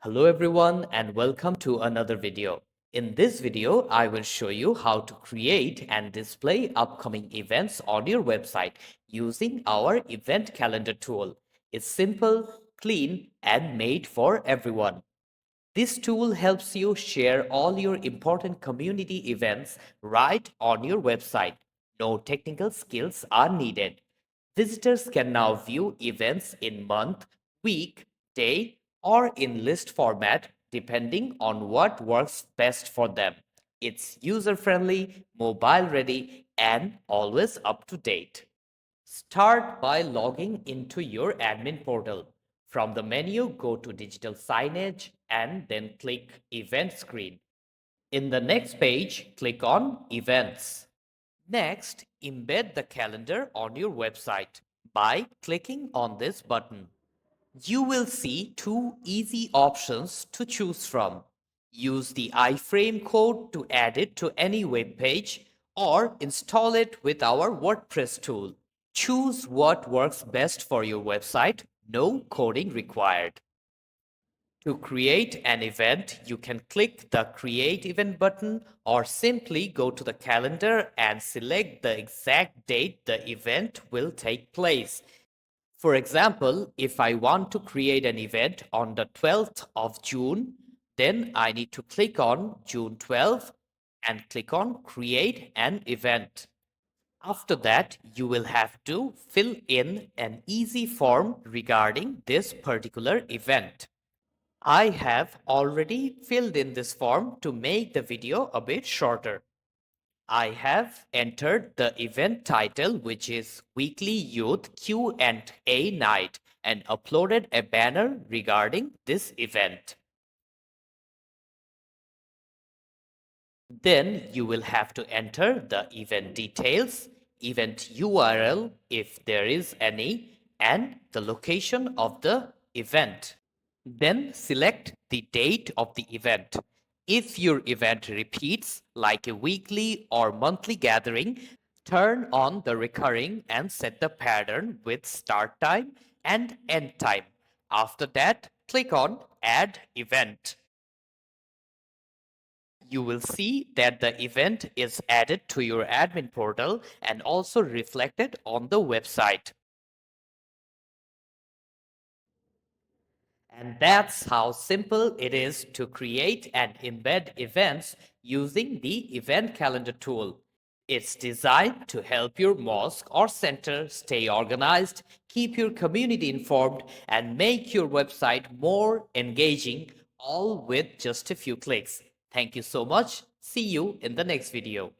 Hello everyone and welcome to another video. In this video, I will show you how to create and display upcoming events on your website using our event calendar tool. It's simple, clean, and made for everyone. This tool helps you share all your important community events right on your website. No technical skills are needed. Visitors can now view events in month, week, day, or in list format depending on what works best for them. It's user-friendly, mobile-ready, and always up to date. Start by logging into your admin portal. From the menu, go to Digital Signage and then click Event Screen. In the next page, click on Events. Next, embed the calendar on your website by clicking on this button. You will see two easy options to choose from. Use the iframe code to add it to any web page or install it with our WordPress tool. Choose what works best for your website, no coding required. To create an event, you can click the Create Event button or simply go to the calendar and select the exact date the event will take place. For example, if I want to create an event on the 12th of June, then I need to click on June 12th and click on Create an Event. After that, you will have to fill in an easy form regarding this particular event. I have already filled in this form to make the video a bit shorter. I have entered the event title, which is Weekly Youth Q&A Night, and uploaded a banner regarding this event. Then you will have to enter the event details, event URL if there is any, and the location of the event. Then select the date of the event. If your event repeats, like a weekly or monthly gathering, turn on the recurring and set the pattern with start time and end time. After that, click on Add Event. You will see that the event is added to your admin portal and also reflected on the website. And that's how simple it is to create and embed events using the event calendar tool. It's designed to help your mosque or center stay organized, keep your community informed, and make your website more engaging, all with just a few clicks. Thank you so much. See you in the next video.